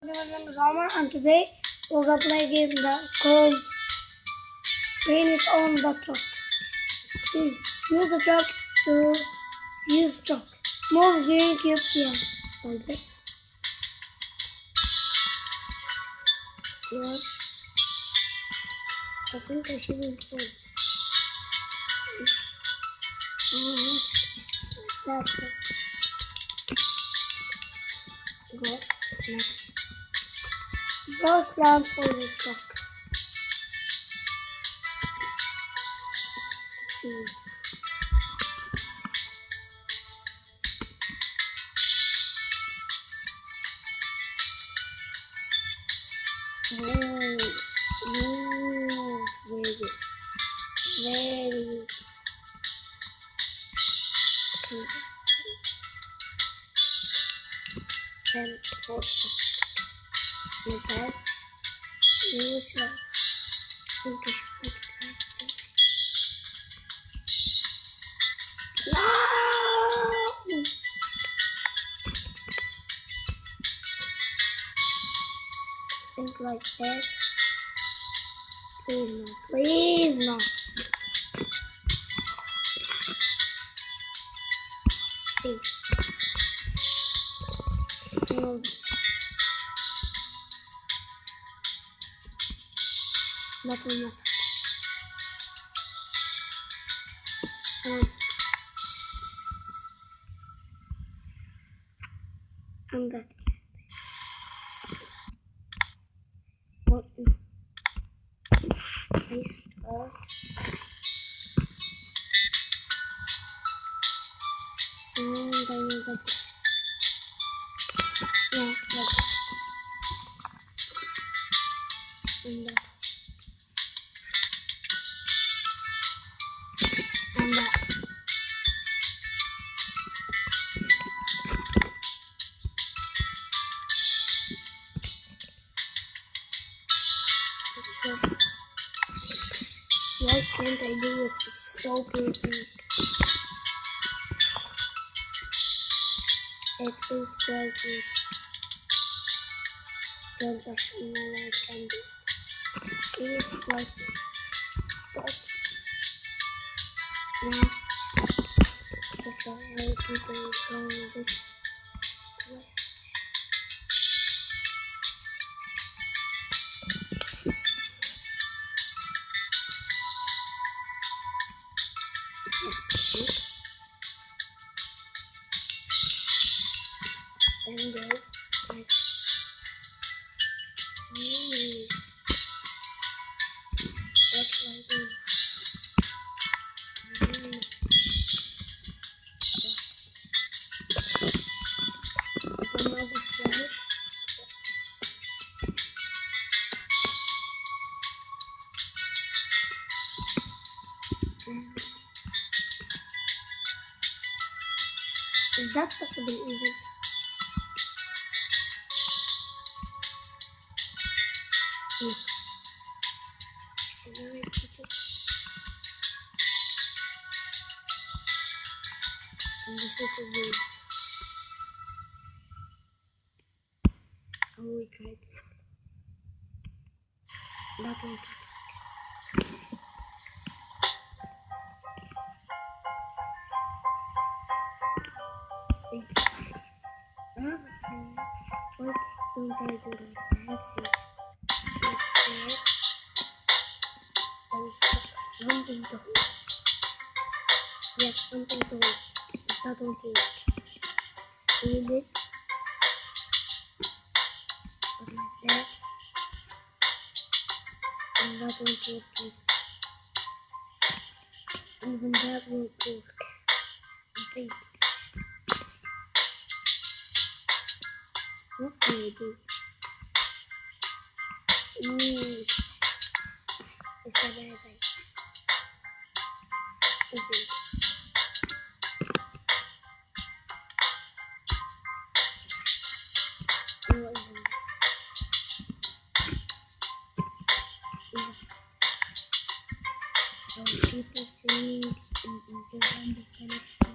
My name is Omar, and today we're gonna play a game that called Paint It on the Truck. Use the truck to use truck. Move green cube here, like this. Yeah. I think I shouldn't say it. That's it. Go next. Go slant for the truck. See. Very good. Very good. Then four steps. Not bad. You would like. I think I should make it like this. No! Think like that. Please no. Please no. Think. No. Nothing. I'm that. What is all? And I will get this. Yeah, like that. And that. And that. Just, why can't I do it? It's so pretty. It is quite easy. Don't actually know I can do it. It's quite easy. But now, that's why I will keep on going this way. Yes, and go like that's like it. Another slide. Is that possible even? Look. And then I put it in the second way. And we tried it. That one. Why don't I do that? I have things. There's something to hold. Yes, something to hold. That won't work. Seal it. Put like that. And that won't work either. Even that won't work. I think. What can I do? It's a bad idea. People saying in the random connection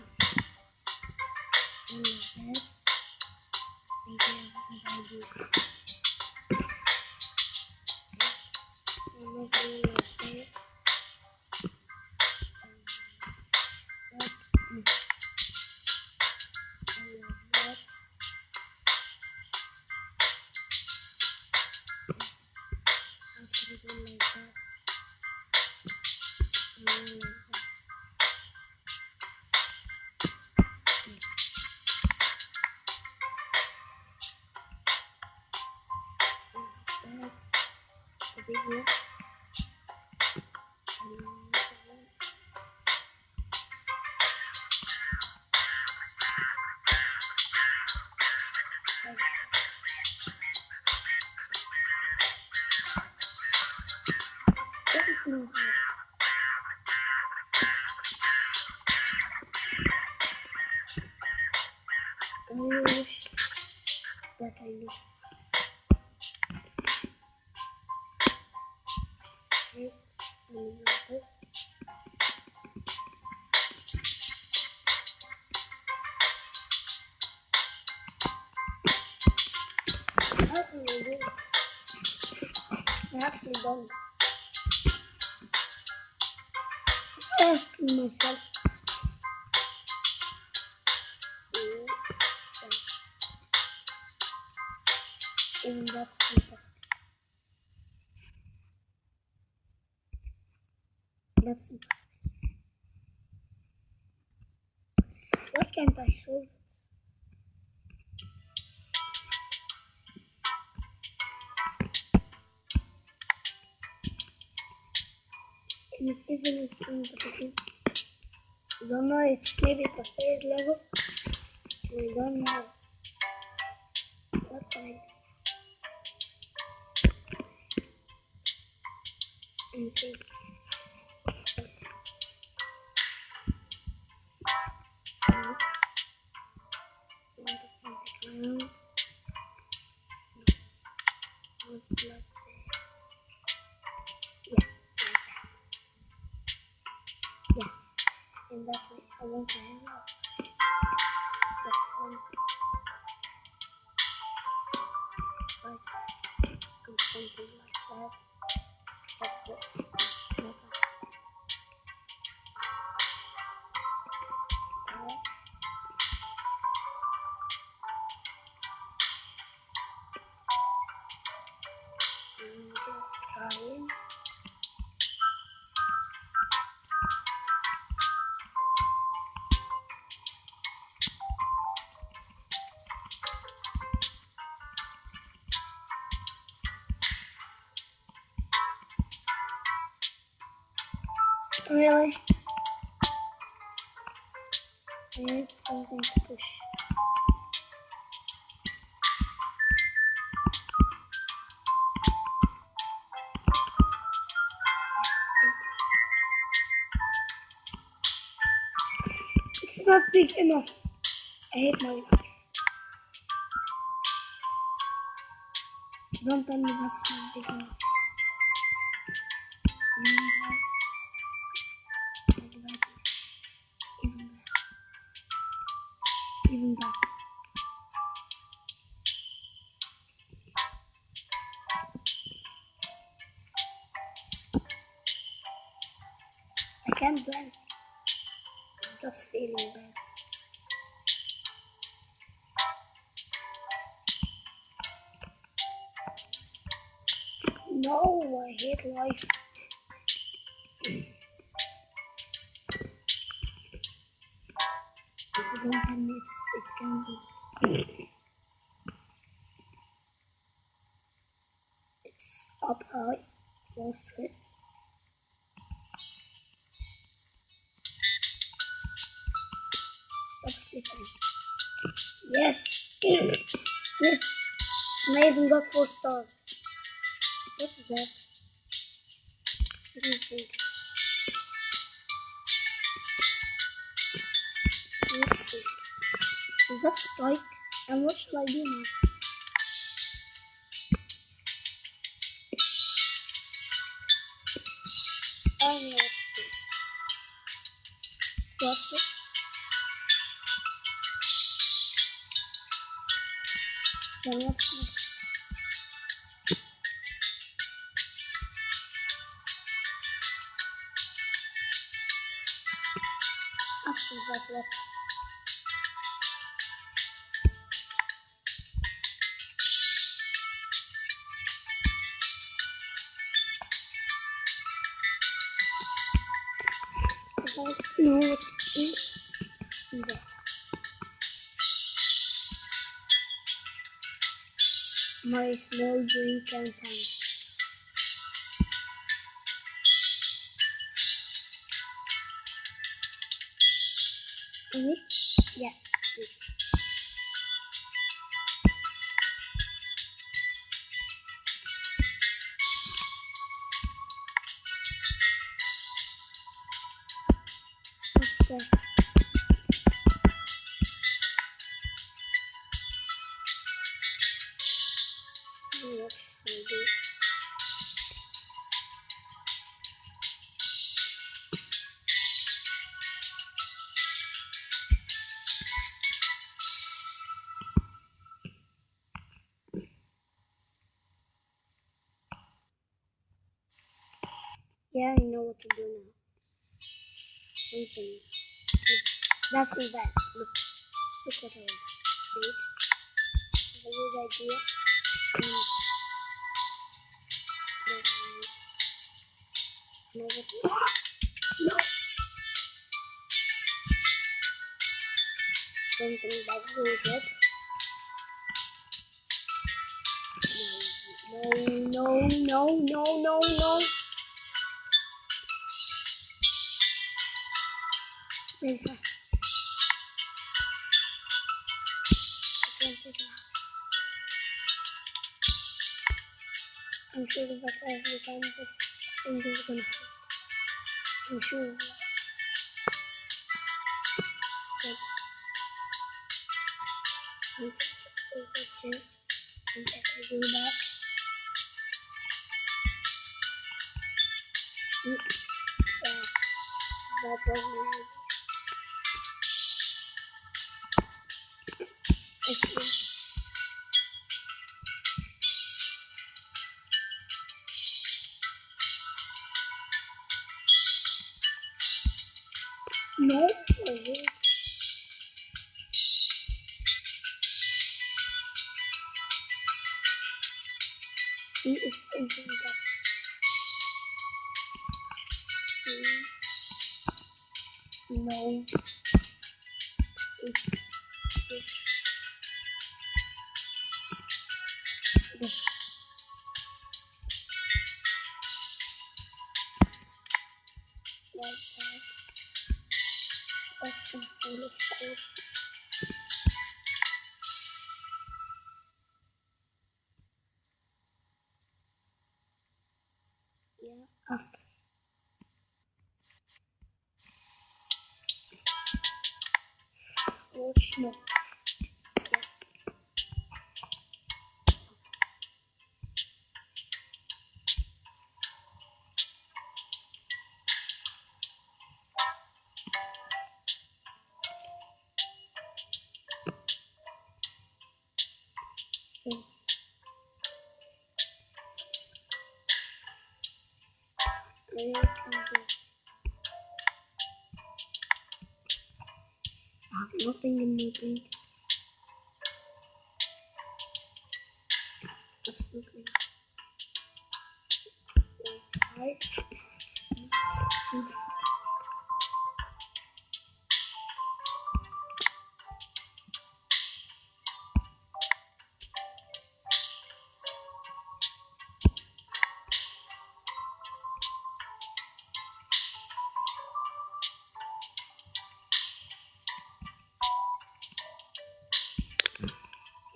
and like that. I think I have a good idea. video. I wish that I knew. First, I'm gonna do this. How can I do this? I actually don't. Asking myself. Even that's impossible. That's impossible. Why can't I solve it? And it even is in the beginning. I don't know, it's maybe the third level. I don't know. What can I do? Okay. In that way, I want to hang out. That's something like that. Like this. Like that. And just trying. Really? I need something to push. It's not big enough. I hate my life. Don't tell me that's not big enough. Even that. I can't do anything. I'm just feeling bad. No, I hate life. If you don't tell me it can be. It's up high, close to it. Stop slipping. Yes! Yes! And I even got 4 stars. What is that? What do you think? Let's see. Is that Spike? And what should I do now? I don't know what to do. That's it. Then what's next? After that, what? I don't know what to do. That. My small drink and time. Yeah. What's that? What should I do? Yeah, I know what to do now. Something. That's not bad. Look what I did. It's a good idea. No. Something that goes up. No. Very fast. I'm sure that every time this thing is gonna fail. I'm sure. But something over there. And if I do that, that was my idea. No, wait. He is thinking that. No, it's this. Like that. That's the full of course. Yeah, after. Watch no. Yes. Okay. Wait and this. I have nothing in my brain. Absolutely not. 5.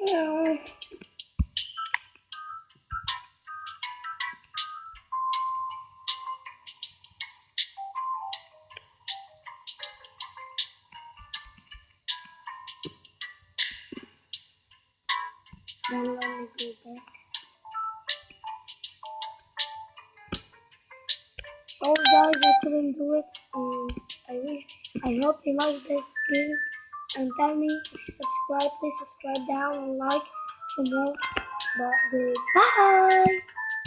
No. Then let me go back. Sorry guys, I couldn't do it. I hope you liked this game. And tell me if you subscribe, please subscribe down and like for more. But goodbye.